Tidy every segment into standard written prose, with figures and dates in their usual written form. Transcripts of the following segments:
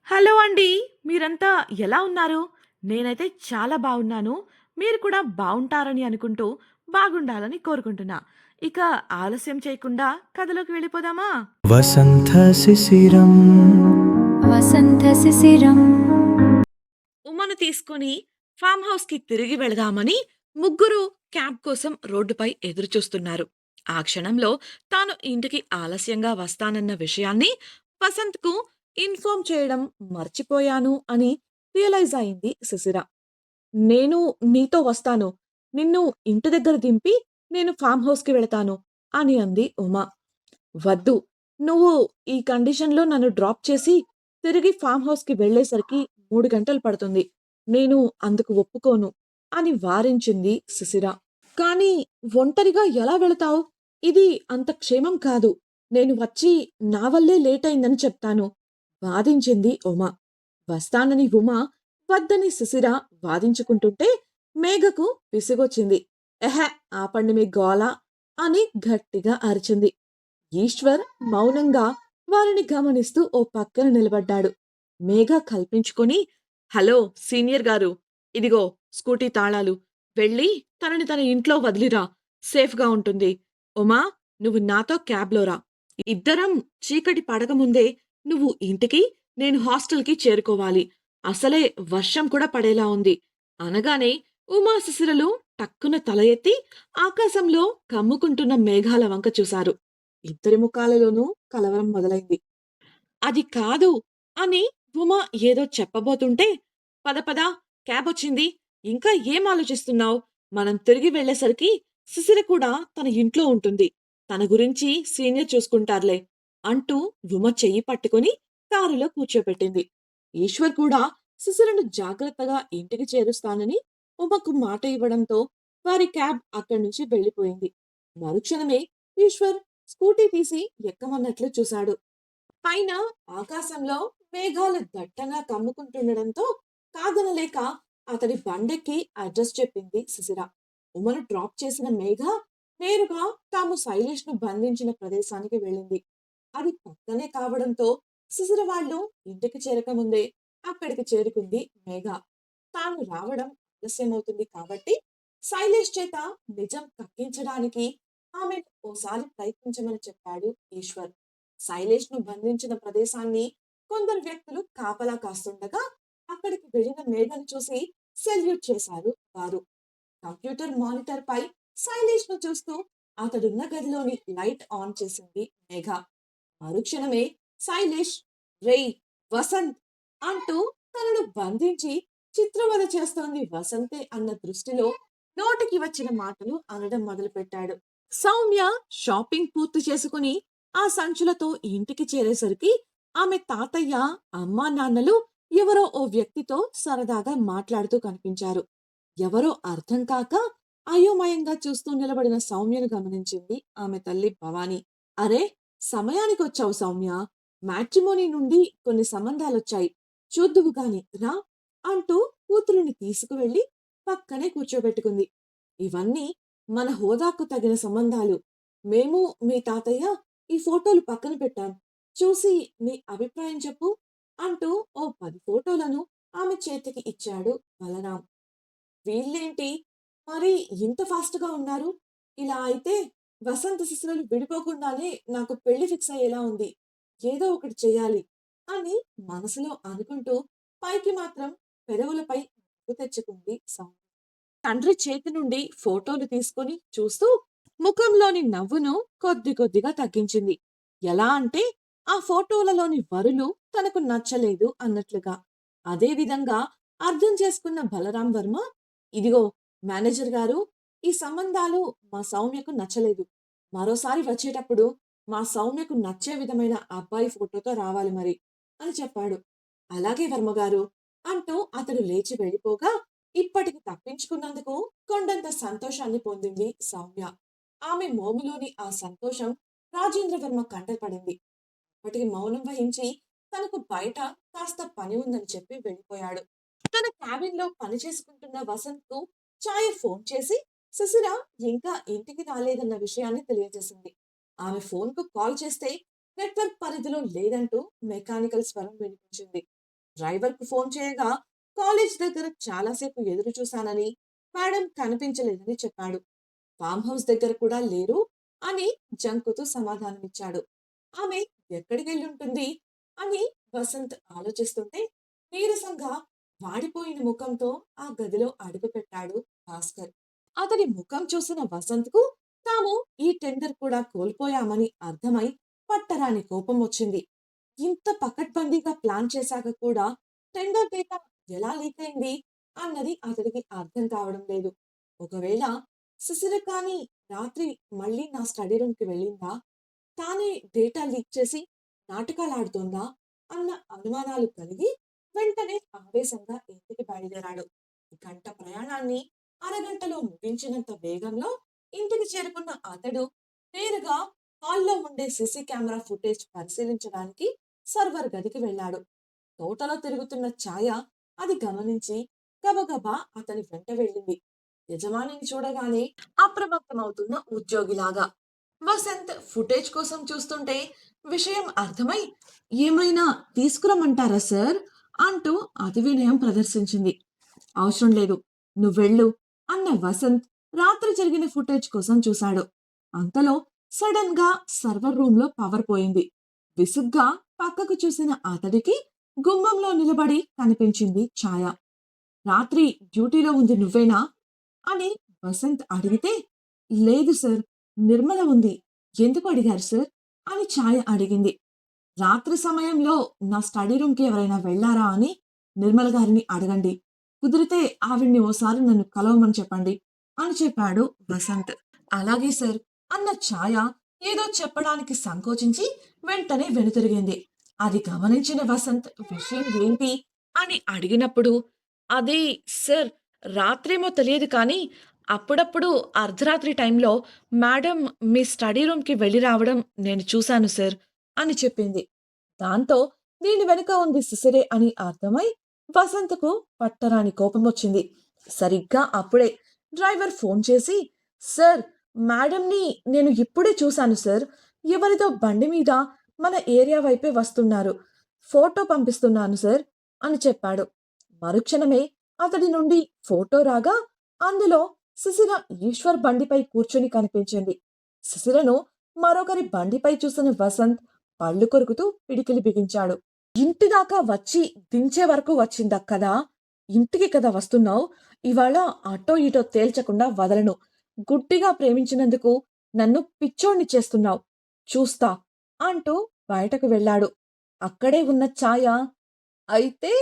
Hello అండి. మీరంతా ఎలా ఉన్నారు? నేనైతే చాలా బాగున్నాను. మీరు కూడా బావుంటారని అనుకుంటూ, బాగుండాలని కోరుకుంటున్నా. ఇక ఆలస్యం చేయకుండా కథలోకి వెళ్ళిపోదామా? వసంత శిశిరం వసంత శిశిరం ఉమను తీసుకొని ఫార్మ్ హౌస్‌కి తిరిగి వెళదామని ముగ్గురు క్యాబ్ కోసం రోడ్డుపై ఎదురుచూస్తున్నారు. ఆ క్షణంలో తాను ఇంటికి ఆలస్యంగా వస్తానన్న విషయాన్ని వసంత్‌కు ఇన్ఫార్మ్ చేయడం మర్చిపోయాను అని రియలైజ్ అయింది శిశిర. నేను నీతో వస్తాను. నిన్ను ఇంటి దగ్గర దింపి నేను ఫార్మ్ హౌస్‌కి వెళతాను అని అంది ఉమ. వద్దు. నువ్వు ఈ కండిషన్‌లో నన్ను డ్రాప్ చేసి తిరిగి ఫార్మ్ హౌస్‌కి వెళ్ళేసరికి 3 గంటలు పడుతుంది. నేను అందుకు ఒప్పుకోను అని వారించింది సుశీర. కానీ ఒంటరిగా ఎలా వెళతావు? ఇది అంత క్షేమం కాదు. నేను వచ్చి నా వల్లే లేట్ అయిందని చెప్తాను వాదించింది ఉమ. వస్తానని ఉమ, వద్దని సుశీర వాదించుకుంటుంటే మేఘకు విసుగొచ్చింది. ఎహె! ఆపండి మీ గోల అని గట్టిగా అరిచింది. ఈశ్వర్ మౌనంగా వారిని గమనిస్తూ ఓ పక్కన నిలబడ్డాడు. మేఘ కల్పించుకొని, హలో సీనియర్ గారు, ఇదిగో స్కూటీ తాళాలు. వెళ్ళి తనని తన ఇంట్లో వదిలిరా. సేఫ్‌గా ఉంటుంది. ఉమా, నువ్వు నాతో క్యాబ్‌లో రా. ఇద్దరం చీకటి పడకముందే నువ్వు ఇంటికి, నేను హాస్టల్‌కి చేరుకోవాలి. అసలే వర్షం కూడా పడేలా ఉంది. అనగానే ఉమా శిశిరలు టక్కున తల ఎత్తి ఆకాశంలో కమ్ముకుంటున్న మేఘాల వంక చూశారు. ఇద్దరి ముఖాలలోనూ కలవరం మొదలైంది. అది కాదు అని ఉమ ఏదో చెప్పబోతుంటే, పద పద క్యాబొచ్చింది. ఇంకా ఏం ఆలోచిస్తున్నావు? మనం తిరిగి వెళ్ళేసరికి శిశిర కూడా తన ఇంట్లో ఉంటుంది. తన గురించి సీనియర్ చూసుకుంటారులే అంటూ ఉమ చెయ్యి పట్టుకుని కారులో కూర్చోపెట్టింది. ఈశ్వర్ కూడా శిశిరను జాగ్రత్తగా ఇంటికి చేరుస్తానని ఉమకు మాట ఇవ్వడంతో వారి క్యాబ్ అక్కడి నుంచి వెళ్ళిపోయింది. మరుక్షణమే ఈశ్వర్ స్కూటీ తీసి ఎక్కమన్నట్లు చూశాడు. పైన ఆకాశంలో మేఘాలు దట్టంగా కమ్ముకుంటుండడంతో కాదనలేక అతడి బండెక్కి అడ్రస్ చెప్పింది శిశిర. ఉమను డ్రాప్ చేసిన మేఘ నేరుగా తాము శైలేష్ ను బంధించిన ప్రదేశానికి వెళ్ళింది. అది పక్కనే కావడంతో శిశిర వాళ్ళు ఇంటికి చేరకముందే అక్కడికి చేరుకుంది మేఘ. తాను రావడం ఆలస్యమవుతుంది కాబట్టి శైలేష్ చేత నిజం కక్కించడానికి ఆమె ఓసారి ప్రయత్నించమని చెప్పాడు ఈశ్వర్. శైలేష్ ను బంధించిన ప్రదేశాన్ని కొందరు వ్యక్తులు కాపలా కాస్తుండగా అక్కడికి వెళ్లిన మేఘను చూసి సెల్యూట్ చేశారు వారు. కంప్యూటర్ మానిటర్ పై శైలేష్ ను చూస్తూ అతడున్న గదిలోని లైట్ ఆన్ చేసింది మేఘ. మరుక్షణమే శైలేష్, రేయ్ వసంత్ అంటూ తనను బంధించి చిత్రవద చేస్తోంది వసంతే అన్న దృష్టిలో నోటికి వచ్చిన మాటలు అనడం మొదలుపెట్టాడు. సౌమ్య షాపింగ్ పూర్తి చేసుకుని ఆ సంచులతో ఇంటికి చేరేసరికి ఆమె తాతయ్య, అమ్మా నాన్నలు ఎవరో ఓ వ్యక్తితో సరదాగా మాట్లాడుతూ కనిపించారు. ఎవరో అర్థం కాక అయోమయంగా చూస్తూ నిలబడిన సౌమ్యను గమనించింది ఆమె తల్లి భవాని. అరే, సమయానికొచ్చావు సౌమ్య. మ్యాట్రిమోనీ నుండి కొన్ని సంబంధాలొచ్చాయి. చూద్దువు గాని రా అంటూ కూతురిని తీసుకువెళ్లి పక్కనే కూర్చోబెట్టుకుంది. ఇవన్నీ మన హోదాకు తగిన సంబంధాలు. మేము, మీ తాతయ్య ఈ ఫోటోలు పక్కన పెట్టాం. చూసి నీ అభిప్రాయం చెప్పు అంటూ ఓ 10 ఫోటోలను ఆమె చేతికి ఇచ్చాడు బలరాం. వీళ్ళేంటి మరి ఇంత ఫాస్ట్‌గా ఉన్నారు? ఇలా అయితే వసంత శిశువులు విడిపోకుండానే నాకు పెళ్లి ఫిక్స్ అయ్యేలా ఉంది. ఏదో ఒకటి చెయ్యాలి అని మనసులో అనుకుంటూ పైకి మాత్రం పెదవులపై నవ్వు తెచ్చుకుంది సౌమ్య. తండ్రి చేతి నుండి ఫోటోలు తీసుకొని చూస్తూ ముఖంలోని నవ్వును కొద్ది కొద్దిగా తగ్గించింది. ఎలా అంటే ఆ ఫోటోలలోని వరులు తనకు నచ్చలేదు అన్నట్లుగా. అదే విధంగా అర్థం చేసుకున్న బలరాం వర్మ, ఇదిగో మేనేజర్ గారు, ఈ సంబంధాలు మా సౌమ్యకు నచ్చలేదు. మరోసారి వచ్చేటప్పుడు మా సౌమ్యకు నచ్చే విధమైన అబ్బాయి ఫోటోతో రావాలి మరి అని చెప్పాడు. అలాగే వర్మగారు అంటూ అతడు లేచి వెళ్ళిపోగా ఇప్పటికి తప్పించుకున్నందుకు కొండంత సంతోషాన్ని పొందింది సౌమ్య. ఆమె మోములోని ఆ సంతోషం రాజేంద్రవర్మ కంటపడింది. అప్పటికి మౌనం వహించి తనకు బయట కాస్త పని ఉందని చెప్పి వెళ్ళిపోయాడు. తన క్యాబిన్ లో పని చేసుకుంటున్న వసంత్ కు ఛాయ ఫోన్ చేసి శిశిర ఇంకా ఇంటికి రాలేదన్న విషయాన్ని తెలియజేసింది. ఆమె ఫోన్ కు కాల్ చేస్తే నెట్వర్క్ పరిధిలో లేదంటూ మెకానికల్ స్వరం వినిపించింది. డ్రైవర్కు ఫోన్ చేయగా కాలేజ్ దగ్గర చాలాసేపు ఎదురు చూశానని, మేడం కనిపించలేదని చెప్పాడు. ఫామ్ హౌస్ దగ్గర కూడా లేరు అని జంకుతూ సమాధానమిచ్చాడు. ఆమె ఎక్కడికెళ్ళుంటుంది అని వసంత్ ఆలోచిస్తుంటే నీరసంగా వాడిపోయిన ముఖంతో ఆ గదిలో అడుగుపెట్టాడు భాస్కర్. అతడి ముఖం చూసిన వసంత్కు తాము ఈ టెండర్ కూడా కోల్పోయామని అర్థమై పట్టరాని కోపం వచ్చింది. ఇంత పకడ్బందీగా ప్లాన్ చేశాక కూడా టెండర్ డేటా ఎలా లీక్ అయింది అన్నది అతడికి అర్థం కావడం లేదు. ఒకవేళ శిశిర కానీ రాత్రి మళ్ళీ నా స్టడీ రూమ్కి వెళ్ళిందా, తానే డేటా లీక్ చేసి నాటకాలాడుతోందా అన్న అనుమానాలు కలిగి వెంటనే ఆవేశంగా ఇంటికి బయలుదేరాడు. గంట ప్రయాణాన్ని అరగంటలో ముగించినంత వేగంలో ఇంటికి చేరుకున్న అతడు నేరుగా హాల్లో ఉండే సీసీ కెమెరా ఫుటేజ్ పరిశీలించడానికి సర్వర్ గదికి వెళ్ళాడు. తోటలో తిరుగుతున్న ఛాయ అది గమనించి గబగబా అతని వెంట వెళ్ళింది. యజమానిని చూడగానే అప్రమత్తమవుతున్న ఉద్యోగిలాగా. వసంత్ ఫుటేజ్ కోసం చూస్తుంటే విషయం అర్థమై ఏమైనా తీసుకురమ్మంటారా సార్ అంటూ అతి వినయం ప్రదర్శించింది. అవసరం లేదు, నువ్వెళ్ళు అన్న వసంత్ రాత్రి జరిగిన ఫుటేజ్ కోసం చూశాడు. అంతలో సడన్ గా సర్వర్ రూమ్ లో పవర్ పోయింది. విసుగ్గా పక్కకు చూసిన అతడికి గుమ్మంలో నిలబడి కనిపించింది ఛాయ. రాత్రి డ్యూటీలో ఉంది నువ్వేనా అని వసంత్ అడిగితే, లేదు సార్, నిర్మల ఉంది. ఎందుకు అడిగారు సార్ అని ఛాయ అడిగింది. రాత్రి సమయంలో నా స్టడీ రూమ్కి ఎవరైనా వెళ్ళారా అని నిర్మల గారిని అడగండి. కుదిరితే ఆవిడ్ని ఓసారి నన్ను కలవమని చెప్పండి అని చెప్పాడు వసంత్. అలాగే సార్ అన్న ఛాయ ఏదో చెప్పడానికి సంకోచించి వెంటనే వెనుతిరిగింది. అది గమనించిన వసంత్ విషయం ఏంటి అని అడిగినప్పుడు, అది సార్, రాత్రేమో తెలియదు కానీ అప్పుడప్పుడు అర్ధరాత్రి టైంలో మేడం మీ స్టడీ రూమ్కి వెళ్ళి రావడం నేను చూశాను సార్ అని చెప్పింది. దాంతో దీని వెనుక ఉంది సిసిరే అని అర్థమై వసంత్కు పట్టరాని కోపం వచ్చింది. సరిగ్గా అప్పుడే డ్రైవర్ ఫోన్ చేసి, సార్, మేడంని నేను ఇప్పుడే చూశాను సార్, ఎవరిదో బండి మీద మన ఏరియా వైపే వస్తున్నారు, ఫోటో పంపిస్తున్నాను సార్ అని చెప్పాడు. మరుక్షణమే అతడి నుండి ఫోటో రాగా అందులో శిశిర ఈశ్వర్ బండిపై కూర్చొని కనిపించింది. శిశిరను మరొకరి బండిపై చూసిన వసంత్ పళ్ళు కొరుకుతూ పిడికిలి బిగించాడు. ఇంటిదాకా వచ్చి దించే వరకు వచ్చిందా కదా, ఇంటికి కదా వస్తున్నావు, ఇవాళ అటో ఇటో తేల్చకుండా వదలను. గుడ్డిగా ప్రేమించినందుకు నన్ను పిచ్చోణ్ణి చేస్తున్నావు, చూస్తా అంటూ బయటకు వెళ్ళాడు. అక్కడే ఉన్న ఛాయ, అయితే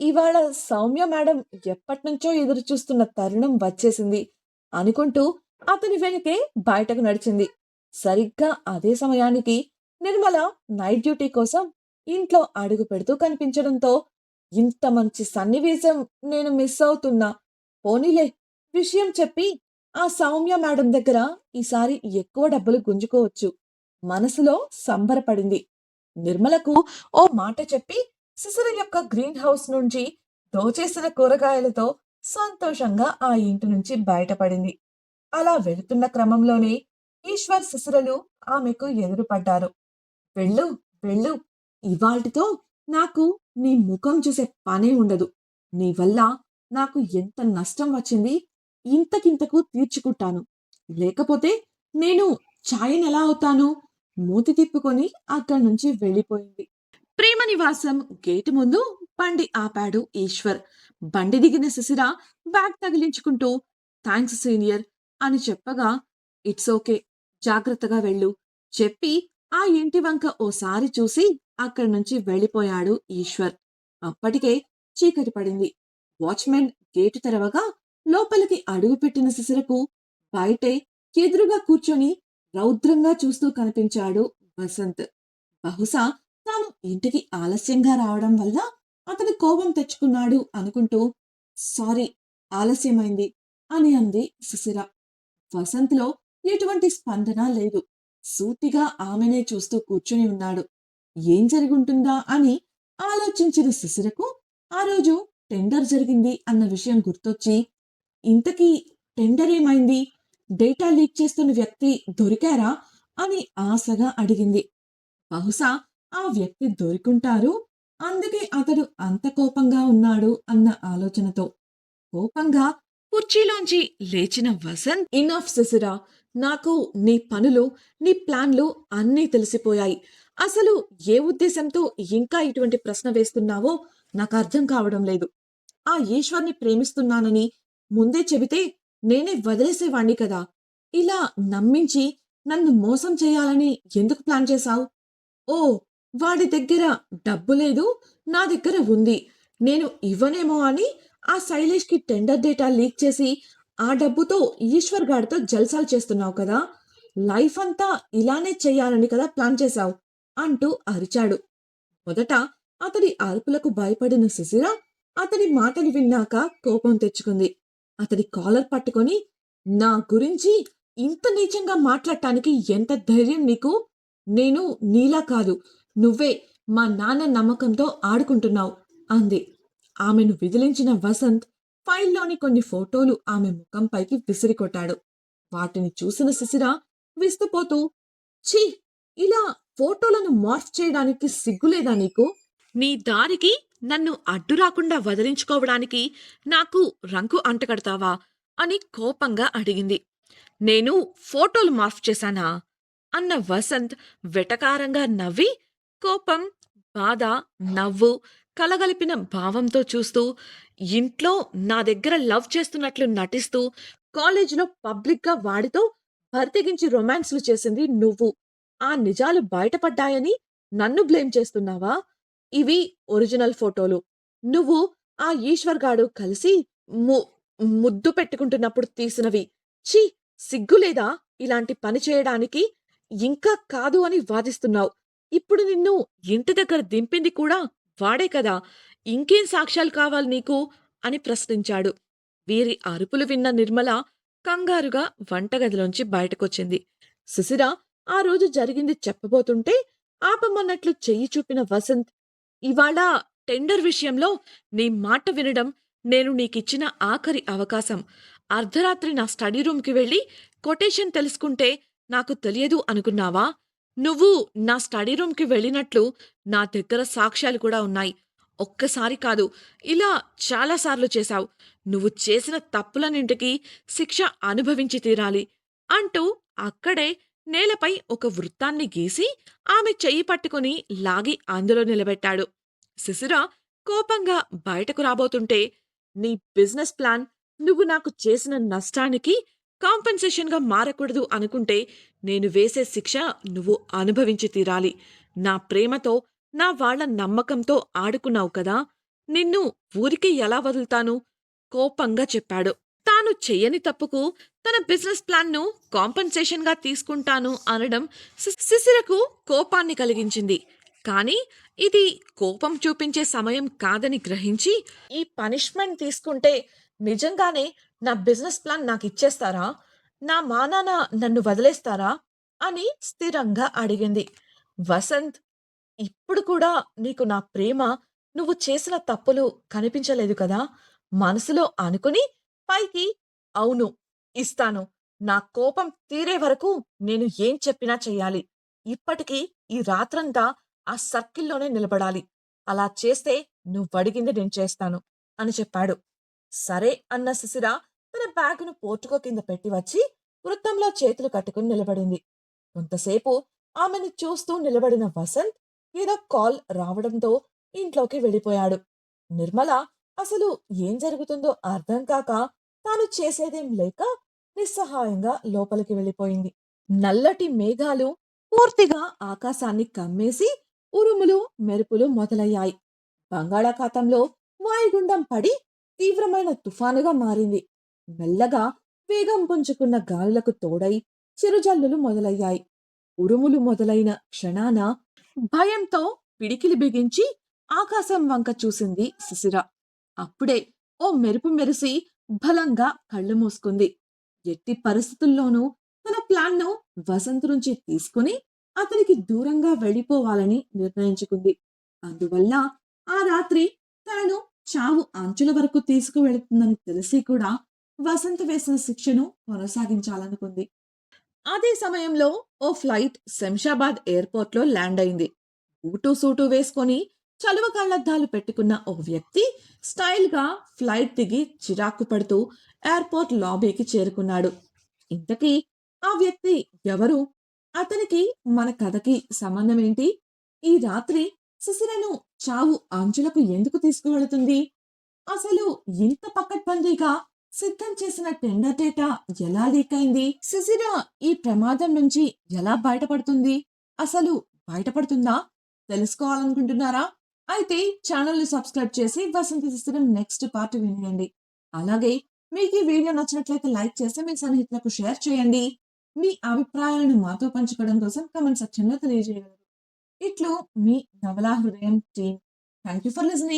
ఇవాళ సౌమ్య మేడం ఎప్పటినుంచో ఎదురు చూస్తున్న తరుణం వచ్చేసింది అనుకుంటూ అతని వెనుకే బయటకు నడిచింది. సరిగ్గా అదే సమయానికి నిర్మల నైట్ డ్యూటీ కోసం ఇంట్లో అడుగు పెడుతూ కనిపించడంతో, ఇంత మంచి సన్నివేశం నేను మిస్ అవుతున్నా, పోనీలే విషయం చెప్పి ఆ సౌమ్య మేడం దగ్గర ఈసారి ఎక్కువ డబ్బులు గుంజుకోవచ్చు మనసులో సంబరపడింది. నిర్మలకు ఓ మాట చెప్పి శిశిర యొక్క గ్రీన్ హౌస్ నుంచి దోచేసిన కూరగాయలతో సంతోషంగా ఆ ఇంటి నుంచి బయటపడింది. అలా వెళుతున్న క్రమంలోనే ఈశ్వర్ శిశిరలు ఆమెకు ఎదురుపడ్డారు. వెళ్ళు, వెళ్ళు, ఇవాల్టితో నాకు నీ ముఖం చూసే పనే ఉండదు. నీ వల్ల నాకు ఎంత నష్టం వచ్చింది ఇంతకింతకు తీర్చుకుంటాను, లేకపోతే నేను ఛాయనెలా అవుతాను మూతి తిప్పుకొని అక్కడి నుంచి వెళ్ళిపోయింది. ప్రేమ నివాసం గేటు ముందు బండి ఆపాడు ఈశ్వర్. బండి దిగిన శిశిర బ్యాగ్ తగిలించుకుంటూ, థ్యాంక్స్ సీనియర్ అని చెప్పగా, ఇట్స్ ఓకే, జాగ్రత్తగా వెళ్ళు చెప్పి ఆ ఇంటి వంక ఓసారి చూసి అక్కడి నుంచి వెళ్ళిపోయాడు ఈశ్వర్. అప్పటికే చీకటి పడింది. వాచ్మెన్ గేటు తెరవగా లోపలికి అడుగుపెట్టిన శిశిరకు బయటే ఎదురుగా కూర్చొని రౌద్రంగా చూస్తూ కనిపించాడు వసంత్. బహుశా తాను ఇంటికి ఆలస్యంగా రావడం వల్ల అతని కోపం తెచ్చుకున్నాడు అనుకుంటూ, సారీ, ఆలస్యమైంది అని అంది శిశిర. వసంత్లో ఎటువంటి స్పందన లేదు. సూటిగా ఆమెనే చూస్తూ కూర్చుని ఉన్నాడు. ఏం జరుగుంటుందా అని ఆలోచించిన శిశిరకు ఆ రోజు టెండర్ జరిగింది అన్న విషయం గుర్తొచ్చి, ఇంతకీ టెండర్ ఏమైంది, డేటా లీక్ చేస్తున్న వ్యక్తి దొరికారా అని ఆశగా అడిగింది. బహుశా ఆ వ్యక్తి దొరికుంటారు అందుకే అతడు అంత కోపంగా ఉన్నాడు అన్న ఆలోచనతో. కోపంగా కుర్చీలోంచి లేచిన వసంత్, ఇనఫ్ శిశిరా, నాకు నీ పనులు, నీ ప్లాన్లు అన్నీ తెలిసిపోయాయి. అసలు ఏ ఉద్దేశంతో ఇంకా ఇటువంటి ప్రశ్న వేస్తున్నావో నాకు అర్థం కావడం లేదు. ఆ ఈశ్వర్ని ప్రేమిస్తున్నానని ముందే చెబితే నేనే వదిలేసేవాణ్ణి కదా. ఇలా నమ్మించి నన్ను మోసం చేయాలని ఎందుకు ప్లాన్ చేశావు? ఓ, వాడి దగ్గర డబ్బు లేదు, నా దగ్గర ఉంది. నేను ఇవ్వనేమో అని ఆ శైలేష్‌కి టెండర్ డేటా లీక్ చేసి, ఆ డబ్బుతో ఈశ్వర్ గాడితో జల్సాలు చేస్తున్నావు కదా! లైఫ్ అంతా ఇలానే చేయాలని కదా ప్లాన్ చేశావు అంటూ అరిచాడు. మొదట అతడి అరుపులకు భయపడిన సుశీల అతడి మాటలు విన్నాక కోపం తెచ్చుకుంది. అతడి కాలర్ పట్టుకొని, నా గురించి ఇంత నీచంగా మాట్లాడటానికి ఎంత ధైర్యం నీకు? నేను నీలా కాదు, నువ్వే మా నాన్న నమ్మకంతో ఆడుకుంటున్నావు అంది. ఆమెను విదిలించిన వసంత్ ఫైల్లోని కొన్ని ఫోటోలు ఆమె ముఖంపైకి విసిరికొట్టాడు. వాటిని చూసిన శిశిర విస్తుపోతూ, ఛీ, ఇలా ఫోటోలను మార్ఫ్ చేయడానికి సిగ్గులేదా నీకు? నీ దారికి నన్ను అడ్డు రాకుండా వదిలించుకోవడానికి నాకు రంకు అంటగడతావా అని కోపంగా అడిగింది. నేను ఫోటోలు మార్ఫ్ చేశానా అన్న వసంత్ వెటకారంగా నవ్వి, కోపం, బాధ, నవ్వు కలగలిపిన భావంతో చూస్తూ, ఇంట్లో నా దగ్గర లవ్ చేస్తున్నట్లు నటిస్తూ కాలేజీలో పబ్లిక్గా వాడితో బరితెగించి రొమాన్స్లు చేసింది నువ్వు. ఆ నిజాలు బయటపడ్డాయని నన్ను బ్లేమ్ చేస్తున్నావా? ఇవి ఒరిజినల్ ఫోటోలు. నువ్వు ఆ ఈశ్వర్ గాడు కలిసి ము ముద్దు పెట్టుకుంటున్నప్పుడు తీసినవి. ఛీ, సిగ్గులేదా ఇలాంటి పని చేయడానికి? ఇంకా కాదు అని వాదిస్తున్నావు. ఇప్పుడు నిన్ను ఇంటి దగ్గర దింపింది కూడా వాడే కదా! ఇంకేం సాక్ష్యాలు కావాలి నీకు అని ప్రశ్నించాడు. వీరి అరుపులు విన్న నిర్మల కంగారుగా వంటగదిలోంచి బయటకొచ్చింది. సుశిర ఆ రోజు జరిగింది చెప్పబోతుంటే ఆపమన్నట్లు చెయ్యి చూపిన వసంత్, ఇవాళ టెండర్ విషయంలో నీ మాట వినడం నేను నీకిచ్చిన ఆఖరి అవకాశం. అర్ధరాత్రి నా స్టడీ రూమ్‌కి వెళ్ళి కొటేషన్ తెలుసుకుంటే నాకు తెలియదు అనుకున్నావా? నువ్వు నా స్టడీ రూమ్‌కి వెళ్ళినట్లు నా దగ్గర సాక్ష్యాలు కూడా ఉన్నాయి. ఒక్కసారి కాదు, ఇలా చాలా సార్లు చేశావు. నువ్వు చేసిన తప్పులన్నింటికీ శిక్ష అనుభవించి తీరాలి అంటూ అక్కడే నేలపై ఒక వృత్తాన్ని గీసి ఆమె చెయ్యి పట్టుకుని లాగి అందులో నిలబెట్టాడు. శిశిర కోపంగా బయటకు రాబోతుంటే, నీ బిజినెస్ ప్లాన్ నువ్వు నాకు చేసిన నష్టానికి కాంపెన్సేషన్‌గా మారకూడదు అనుకుంటే నేను వేసే శిక్ష నువ్వు అనుభవించి తీరాలి. నా ప్రేమతో, నా వాళ్ళ నమ్మకంతో ఆడుకున్నావు కదా! నిన్ను ఊరికే ఎలా వదులుతాను? కోపంగా చెప్పాడు. తాను చెయ్యని తప్పుకు తన బిజినెస్ ప్లాన్‌ను కాంపెన్సేషన్‌గా తీసుకుంటాను అనడం శిశిరకు కోపాన్ని కలిగించింది. కానీ ఇది కోపం చూపించే సమయం కాదని గ్రహించి, ఈ పనిష్మెంట్ తీసుకుంటే నిజంగానే నా బిజినెస్ ప్లాన్ నాకిచ్చేస్తారా? నా మానాన నన్ను వదిలేస్తారా? అని స్థిరంగా అడిగింది. వసంత్, ఇప్పుడు కూడా నీకు నా ప్రేమ, నువ్వు చేసిన తప్పులు కనిపించలేదు కదా! మనసులో అనుకుని పైకి అవును, ఇస్తాను. నా కోపం తీరే వరకు నేను ఏం చెప్పినా చెయ్యాలి. ఇప్పటికి ఈ రాత్రంతా ఆ సర్కిల్‌లోనే నిలబడాలి. అలా చేస్తే నువ్వడిగింది నేను చేస్తాను అని చెప్పాడు. సరే అన్న శిశిర తన బ్యాగును పోర్టుకో కింద పెట్టి వచ్చి వృత్తంలో చేతులు కట్టుకుని నిలబడింది. కొంతసేపు ఆమెను చూస్తూ నిలబడిన వసంత్ ఏదో కాల్ రావడంతో ఇంట్లోకి వెళ్ళిపోయాడు. నిర్మల అసలు ఏం జరుగుతుందో అర్థం కాక తాను చేసేదేం లేక నిస్సహాయంగా లోపలికి వెళ్ళిపోయింది. నల్లటి మేఘాలు పూర్తిగా ఆకాశాన్ని కమ్మేసి ఉరుములు, మెరుపులు మొదలయ్యాయి. బంగాళాఖాతంలో వాయుగుండం పడి తీవ్రమైన తుఫానుగా మారింది. మెల్లగా వేగం పుంజుకున్న గాలులకు తోడై చిరుజల్లులు మొదలయ్యాయి. ఉరుములు మొదలైన క్షణాన భయంతో పిడికిలి బిగించి ఆకాశం వంక చూసింది శిశిర. అప్పుడే ఓ మెరుపు మెరిసి బలంగా కళ్ళు మూసుకుంది. ఎట్టి పరిస్థితుల్లోనూ తన ప్లాన్‌ను వసంత్ నుంచి తీసుకుని అతనికి దూరంగా వెళ్ళిపోవాలని నిర్ణయించుకుంది. అందువల్ల ఆ రాత్రి తనను చావు అంచుల వరకు తీసుకువెళుతుందని తెలిసి కూడా వసంత్ వేసిన శిక్షను కొనసాగించాలనుకుంది. అదే సమయంలో ఓ ఫ్లైట్ శంషాబాద్ ఎయిర్‌పోర్ట్‌లో ల్యాండ్ అయింది. బూటు సూటు వేసుకొని చలువ కళ్ళద్దాలు పెట్టుకున్న ఓ వ్యక్తి స్టైల్గా ఫ్లైట్ దిగి చిరాకు పడుతూ ఎయిర్పోర్ట్ లాబీకి చేరుకున్నాడు. ఇంతకీ ఆ వ్యక్తి ఎవరు? అతనికి మన కథకి సంబంధం ఏంటి? ఈ రాత్రి శిశిరను చావు అంచులకు ఎందుకు తీసుకువెళుతుంది? అసలు ఇంత పకడ్బందీగా సిద్ధం చేసిన టెండర్ డేటా ఎలా లీక్ అయింది? శిశిర ఈ ప్రమాదం నుంచి ఎలా బయటపడుతుంది? అసలు బయటపడుతుందా? తెలుసుకోవాలనుకుంటున్నారా? అయితే ఛానల్‌ని సబ్స్క్రైబ్ చేసి వసంత శిశిరం నెక్స్ట్ పార్ట్ వినేయండి. అలాగే మీకు ఈ వీడియో నచ్చినట్లయితే లైక్ చేసి మీ స్నేహితులకు షేర్ చేయండి. మీ అభిప్రాయాలను మాతో పంచుకోవడం కోసం కామెంట్ సెక్షన్‌లో తెలియజేయగలరు. ఇట్లు మీ నవలా హృదయం team. Thank you for listening.